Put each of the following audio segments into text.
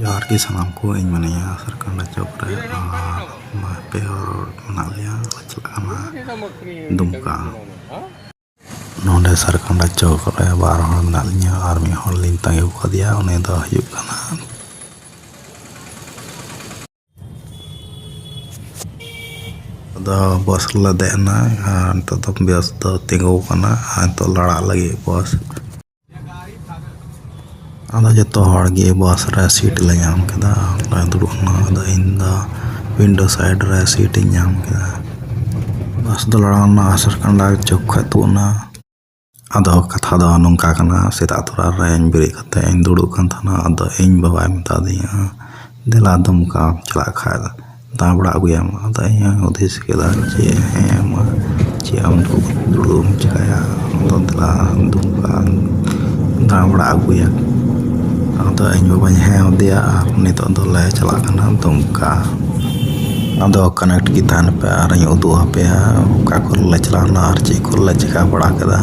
Johar ki sanamku ᱤᱧ ᱢᱟᱱᱮᱭᱟ ᱥᱟᱨᱠᱟᱱᱰᱟ ᱪᱚᱠ ᱨᱮ ᱟᱨ ᱯᱮ ᱦᱚᱲ ᱢᱮᱱᱟᱜ ᱞᱮᱭᱟ ᱪᱟᱞᱟᱜ ᱠᱟᱱᱟ ᱫᱩᱢᱠᱟ ᱱᱚᱰᱮ ᱥᱟᱨᱠᱟᱱᱰᱟ ᱪᱚᱠ ᱨᱮ ᱵᱟᱨ ᱦᱚᱲ ᱢᱮᱱᱟᱜ ᱞᱤᱧᱟ ᱟᱨ ᱢᱤᱫ ᱦᱚᱲ ᱞᱤᱧ ᱛᱟᱺᱜᱤ ᱠᱟᱫᱮᱭᱟ ᱩᱱᱤ ᱫᱚ ᱦᱩᱭᱩᱜ ᱠᱟᱱᱟ ᱟᱫᱚ ᱵᱟᱥ ᱨᱮᱞᱮ ᱫᱮᱡ ᱮᱱᱟ ᱟᱨ ᱱᱤᱛᱚᱜ ᱫᱚ ᱵᱟᱥ ᱫᱚ ᱛᱤᱸᱜᱩ ᱠᱟᱱᱟ ᱟᱨ ᱱᱤᱛᱚᱜ ᱞᱟᱲᱟᱜ ᱞᱟᱹᱜᱤᱫ ᱵᱟᱥ ᱟᱫᱚ ᱡᱚᱛᱚ ᱦᱚᱲ ᱜᱮ ᱵᱟᱥ ᱨᱮ ᱥᱤᱴ ᱞᱮ ᱧᱟᱢ ᱠᱮᱫᱟ ᱞᱮ ᱫᱩᱲᱩᱵ ᱮᱱᱟ ᱟᱫᱚ ᱤᱧ ᱫᱚ ᱩᱭᱤᱱᱰᱳ ᱥᱟᱭᱤᱰ ᱨᱮ ᱥᱤᱴ ᱤᱧ ᱧᱟᱢ ᱠᱮᱫᱟ ᱵᱟᱥ ᱫᱚ ᱞᱟᱲᱟᱣᱱᱟ ᱥᱟᱨᱠᱟᱱᱰᱟ ᱪᱚᱠ ᱠᱷᱚᱡ ᱛᱩᱫ ᱮᱱᱟ ᱟᱫᱚ ᱠᱟᱛᱷᱟ ᱫᱚ ᱱᱚᱝᱠᱟ ᱠᱟᱱᱟ ᱥᱮᱛᱟᱜ ᱛᱚᱨᱟ ᱨᱮᱧ ᱵᱮᱨᱮᱫ ᱠᱟᱛᱮ ᱤᱧ ᱫᱩᱲᱩᱵ ᱠᱟᱱ ᱛᱟᱦᱮᱱᱟ ᱟᱫᱚ ᱤᱧ ᱵᱟᱵᱟᱭ ᱢᱮᱛᱟ ᱫᱤᱧᱟ ᱫᱮᱞᱟ ᱫᱩᱢᱠᱟ ᱪᱟᱞᱟᱜ ᱠᱷᱟᱡ ᱫᱟᱬᱟ ᱵᱟᱲᱟ ᱟᱹᱜᱩᱭᱟᱢ ᱟᱫᱚ ᱤᱧ ᱦᱩᱫᱤᱥ ᱠᱮᱫᱟ ᱡᱮ ᱦᱮᱸ ᱢᱟ ᱪᱮᱫ ᱮᱢ ᱫᱩᱲᱩᱵ ᱪᱤᱠᱟᱹᱭᱟ ᱟᱫᱚ ᱫᱮᱞᱟ ᱫᱩᱢᱠᱟ ᱫᱟᱬᱟ ᱵᱟᱲᱟ ᱟᱹᱜᱩᱭᱟ ᱟᱫᱚ ᱤᱧ ᱵᱟᱵᱟᱧ ᱦᱮᱸ ᱟᱫᱮᱭᱟ ᱟᱨ ᱱᱤᱛᱚᱜ ᱫᱚᱞᱮ ᱪᱟᱞᱟᱜ ᱠᱟᱱᱟ ᱫᱩᱢᱠᱟ ᱟᱫᱚ ᱠᱟᱱᱮᱠᱴ ᱜᱮ ᱛᱟᱦᱮᱱ ᱯᱮ ᱟᱨᱤᱧ ᱩᱫᱩᱜ ᱟᱯᱮᱭᱟ ᱚᱠᱟ ᱠᱚᱨᱮᱞᱮ ᱪᱟᱞᱟᱣᱱᱟ ᱟᱨ ᱪᱮᱫ ᱠᱚᱨᱮᱞᱮ ᱪᱤᱠᱟᱹ ᱵᱟᱲᱟ ᱠᱮᱫᱟ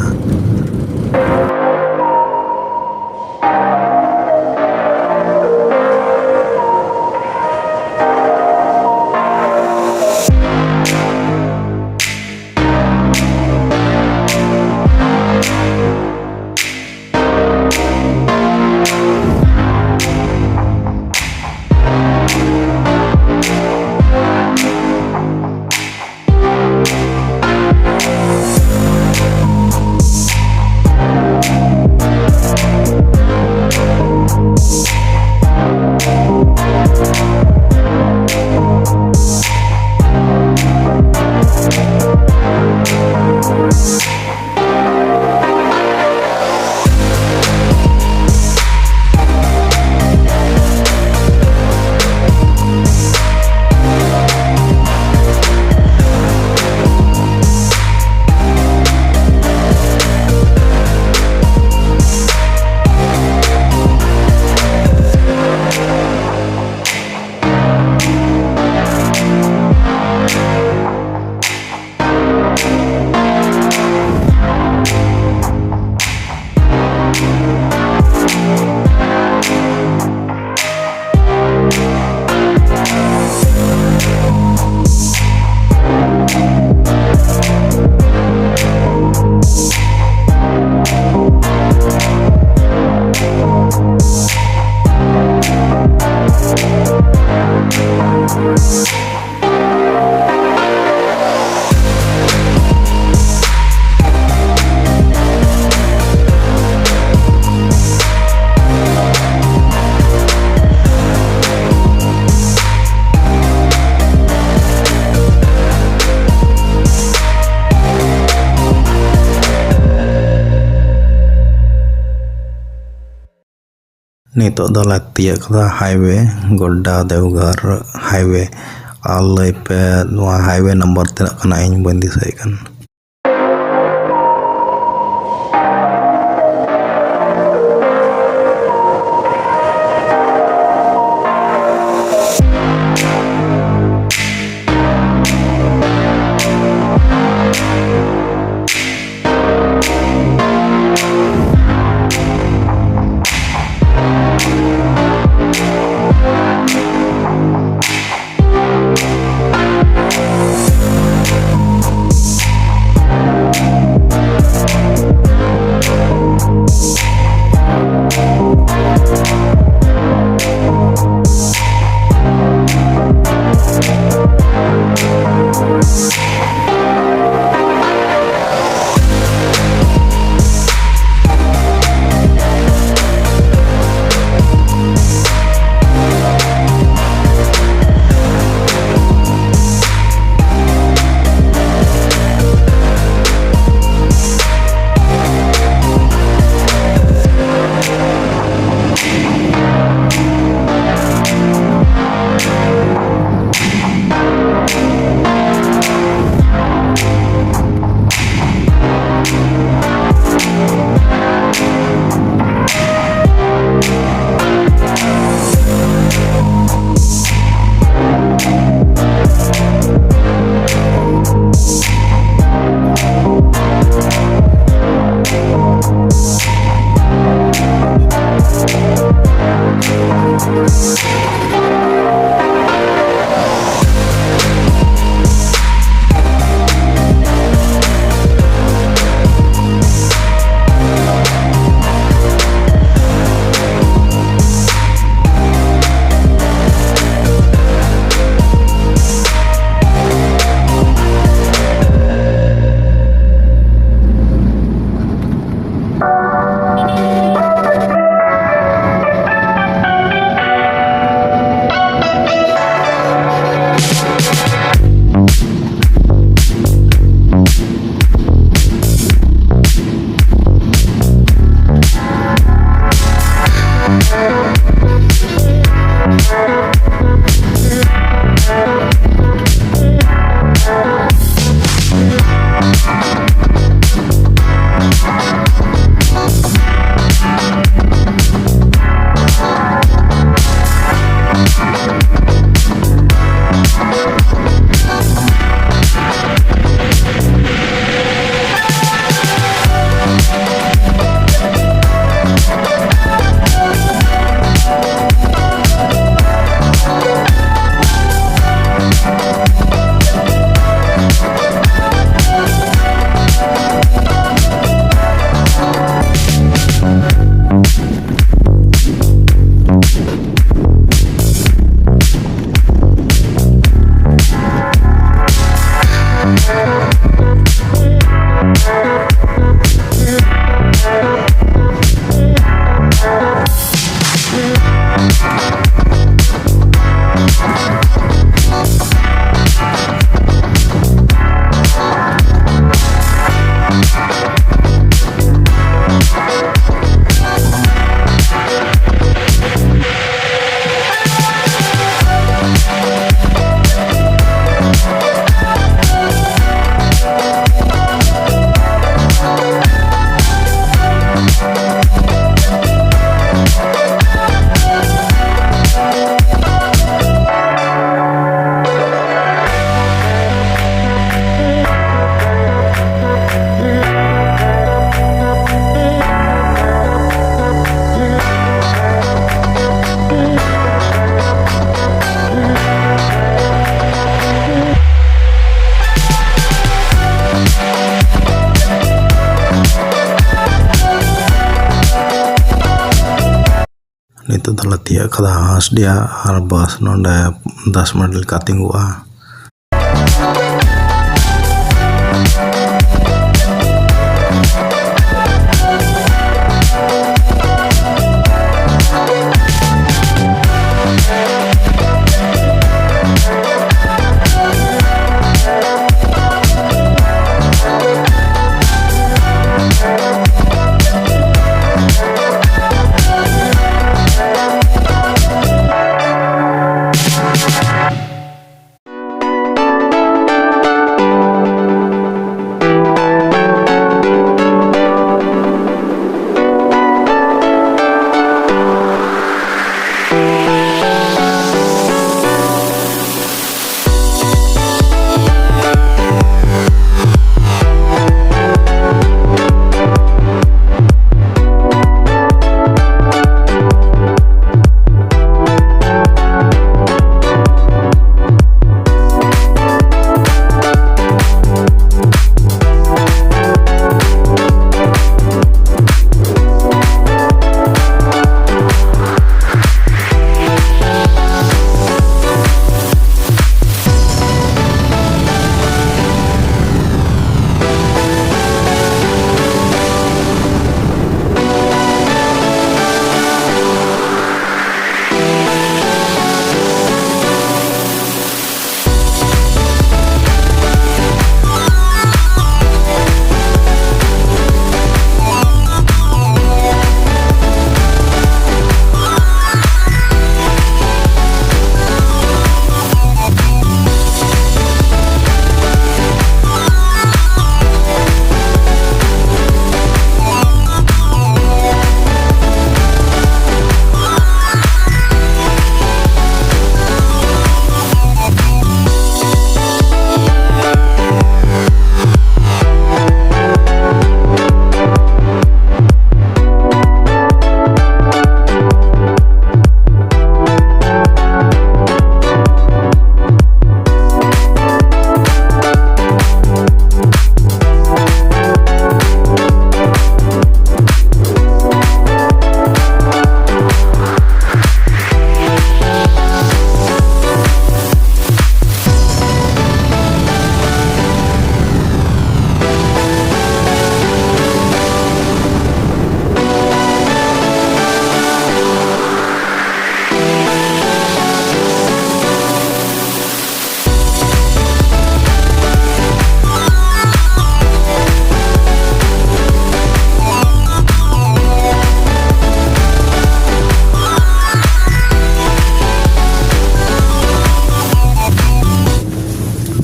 Nito do tiyak keda highway Godda Devghar highway alai pe nuwa highway number tinak kana ing bañ disaikan Nito telah tiak kada has dia arbas nonda 10 menit kating gua.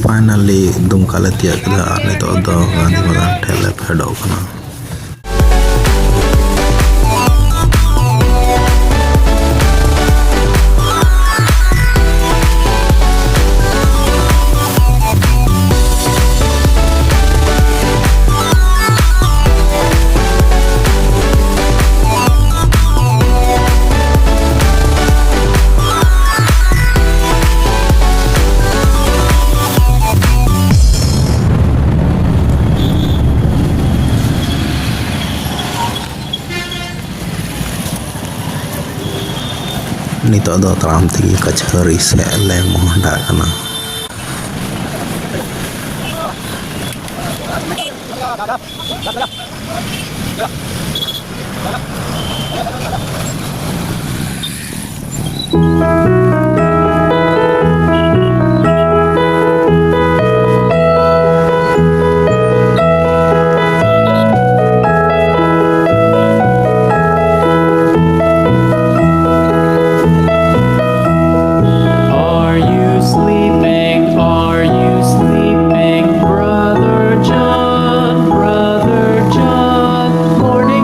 Finally, Dumka tiak kada nito do ganti madan tele pedo kana. Nito do tram tigi kachari se le mohda kana. Brother John, morning.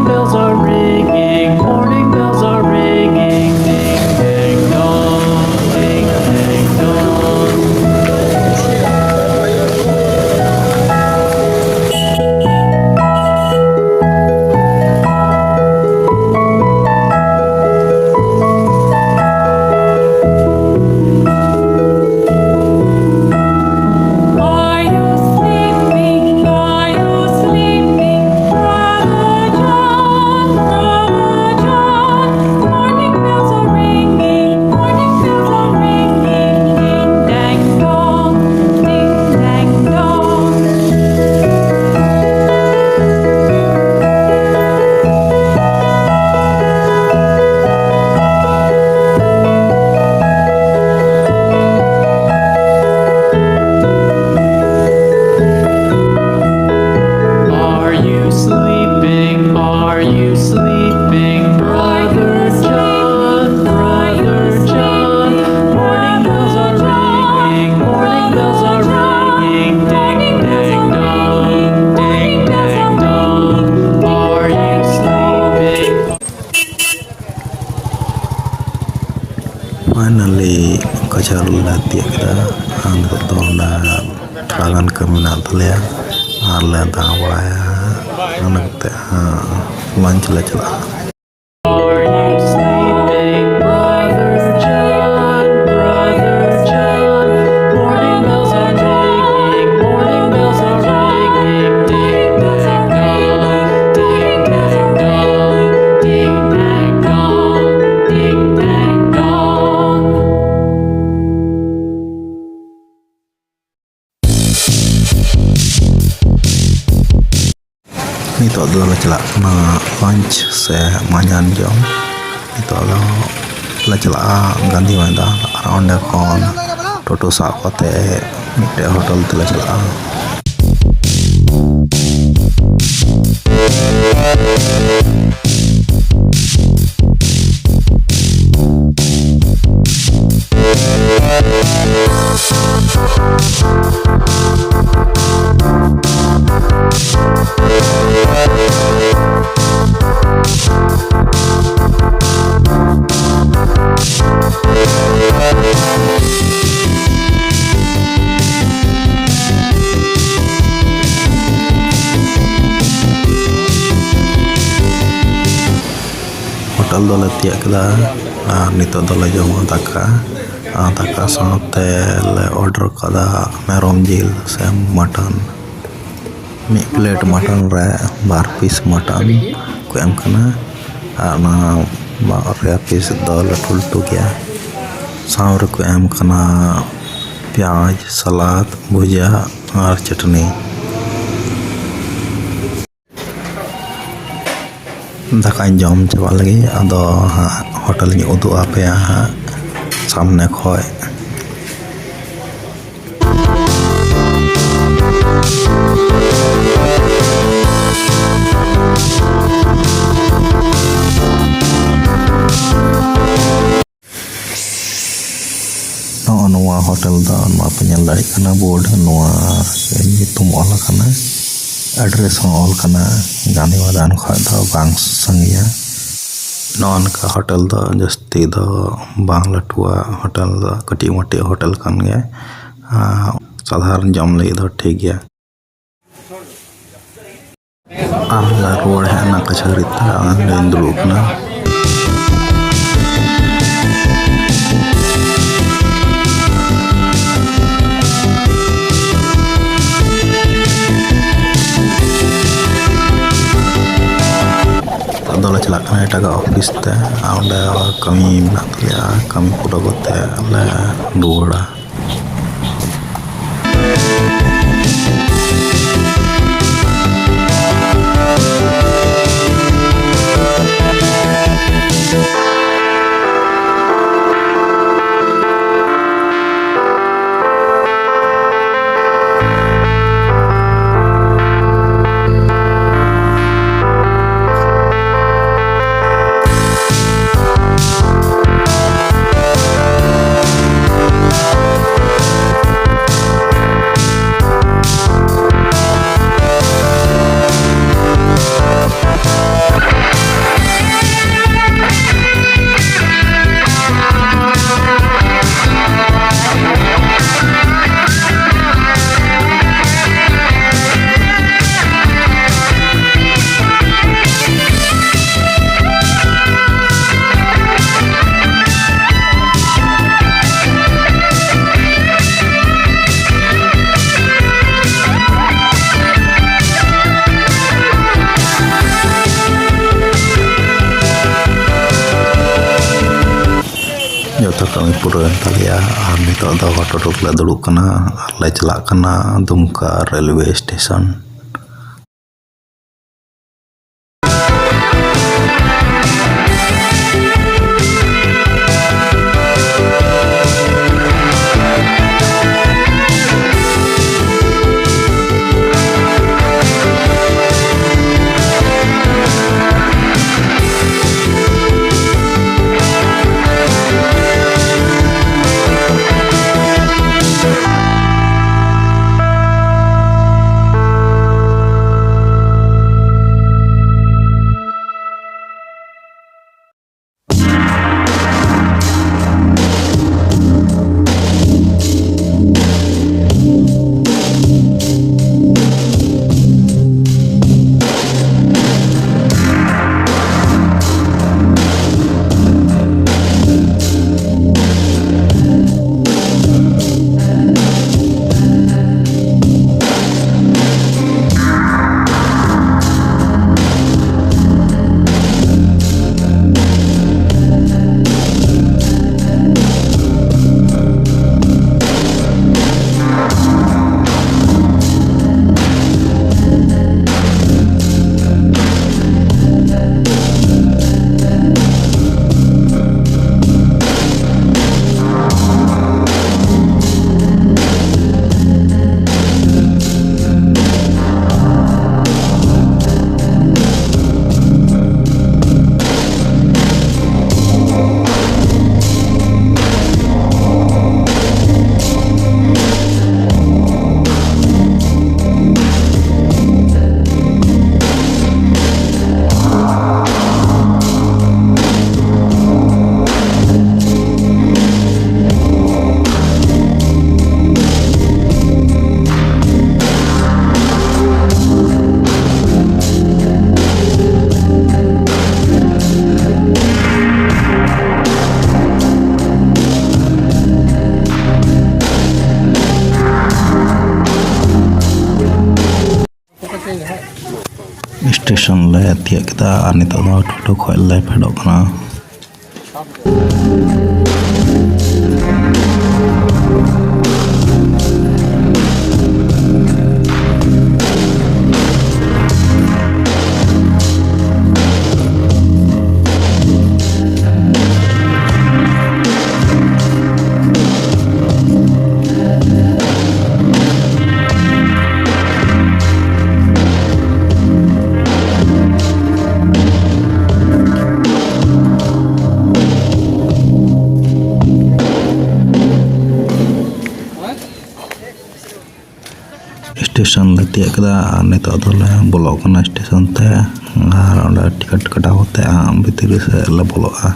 Finally, kacaru latiya kita angkat donda tangan keminal telia arle tawaya anak teh lunch lecela. Nito adalah celak na lunch se manyan jom. Nito adalah celak ganti wanda around khon toto sakote mite hotel telah celak. Hotel dola tiak kita nito dola jom daka daka saate le order kada merom jil se mutton mi plate mutton re bar piece mutton ku em kana na re piece dola tultu kya saur ku em kana प्याज सलाद भुजिया और चटनी दकान जम चाबा लगी अदो hotel नी उदु आपे सामने खोय noa hotel da noa penyel dari kana board noa itu all kana address all kana gani wadan kha da bang sangia non ka hotel da jasti da bangla tua hotel da kati mati hotel kan ge sadharan jam lai da thik gya amla road hai na kacharita an dulu na dola celak kana eta ga office te onda kami menak ya kami pura gote le dura joto kami pura talia nito da hotel le dulu kana le celak kana Dumka railway station station ले तिया केदा नितो दो टोटो खoj ले फेडok kana station ले तिया केदा नितो दो ले bolok kana station te ar onde tiket kataw te bhitiri se le bologa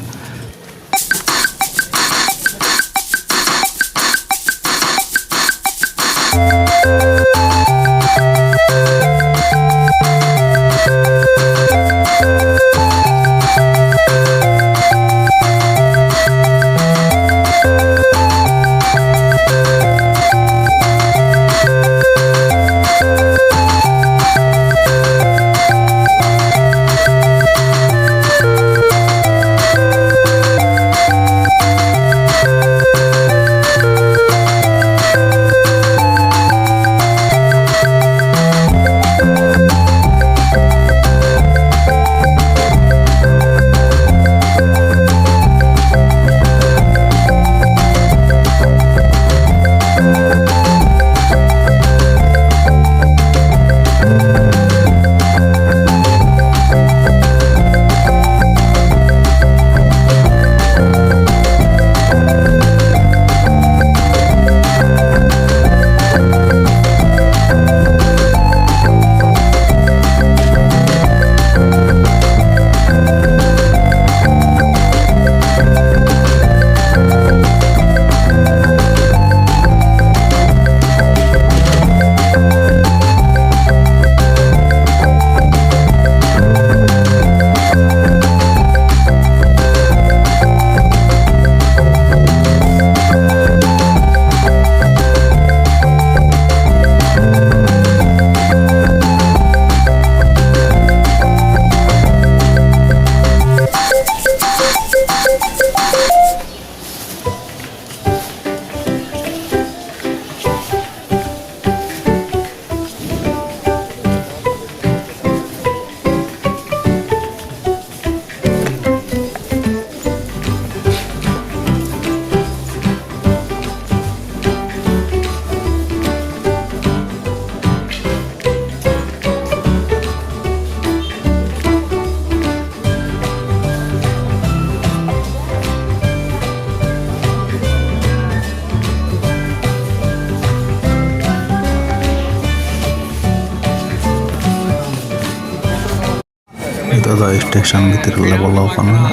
itu ada station bhitir le bolok kana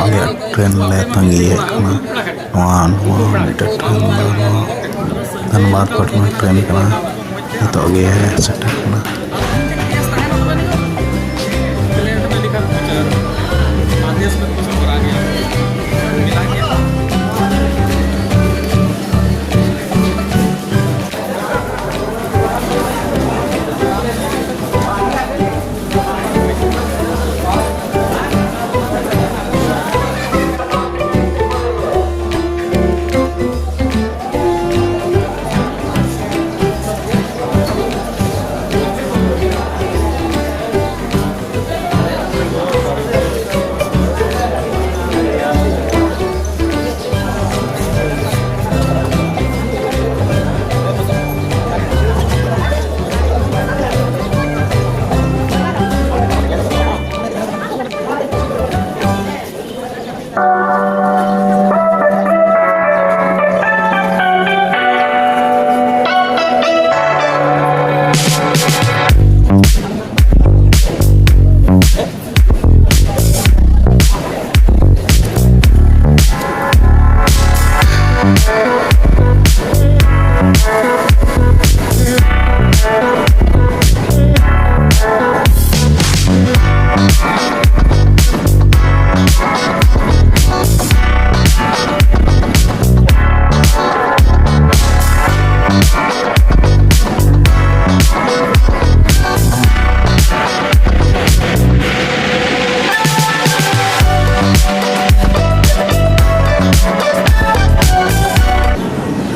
age train le tangi kana noa train Dhanbad Patna train kana itu age seta kana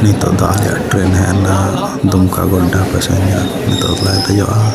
Nito do aliak train hena Dumka Godda passenger. Nito telah Johar.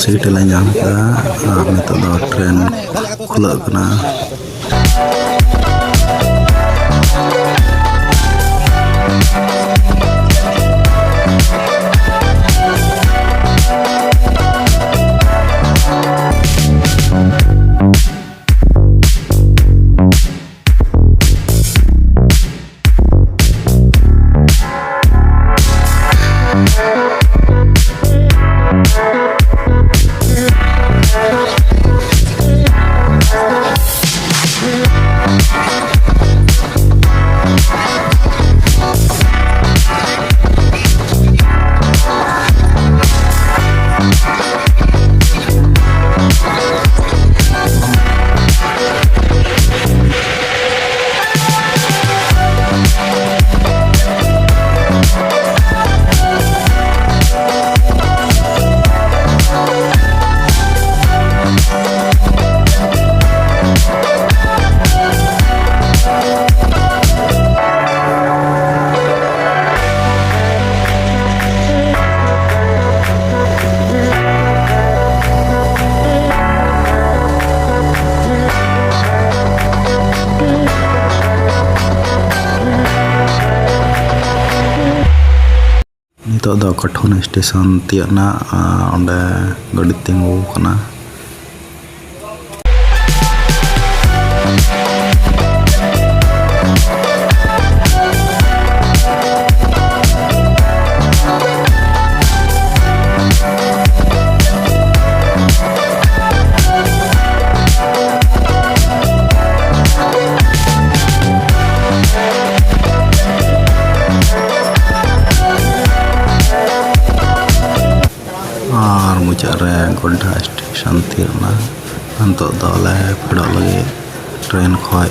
Seat la nyam ka ar nito do train khulak kana. Nito do khon station tiak na onde gadi tingu kana. Mucara Godda station tirna anto dole purao lagi train khoi.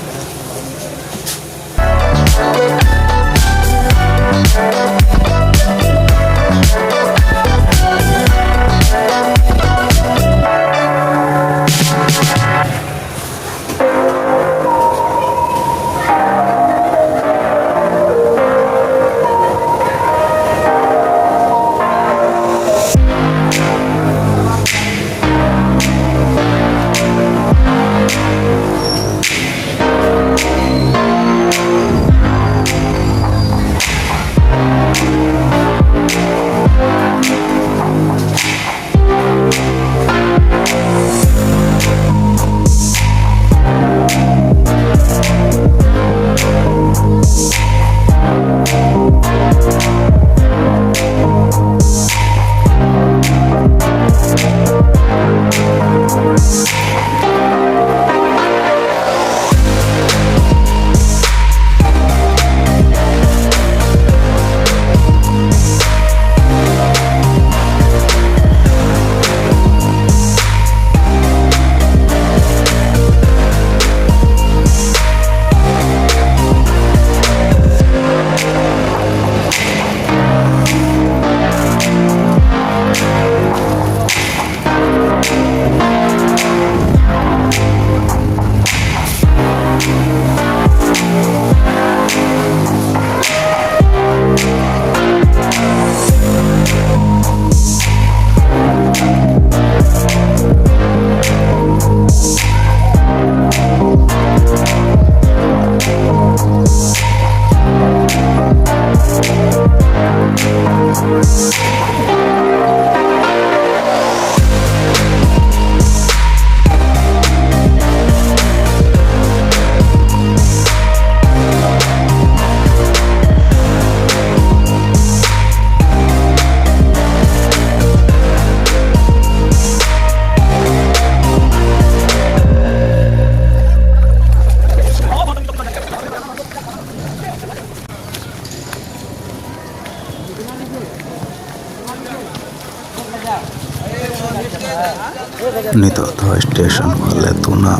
नितो दो station खोले तुना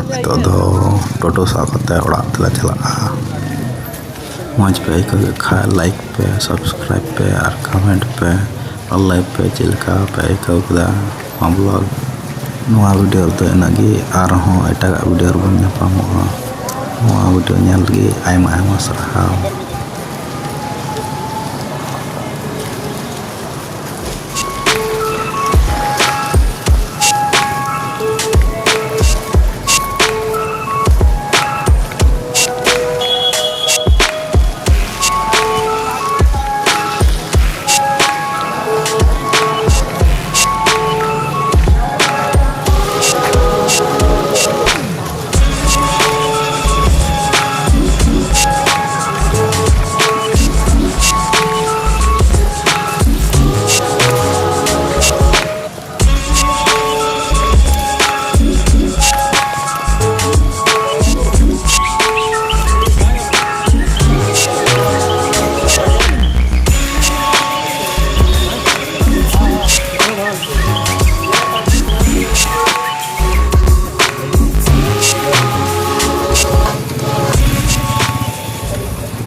नितो दो टोटो सा कते उड़ा तले चला मौज पे खा लाइक पे सब्सक्राइब पे और कमेंट पे और लाइक पे चिलका पे कदा हम ब्लॉग नवा वीडियो तो इनागी आरहों एटा वीडियो बन ᱧᱟᱯᱟᱢᱚᱜᱼᱟ नवा वीडियो ᱧᱮᱞ ᱞᱟᱹᱜᱤᱫ आयमा आयमा सारहाव।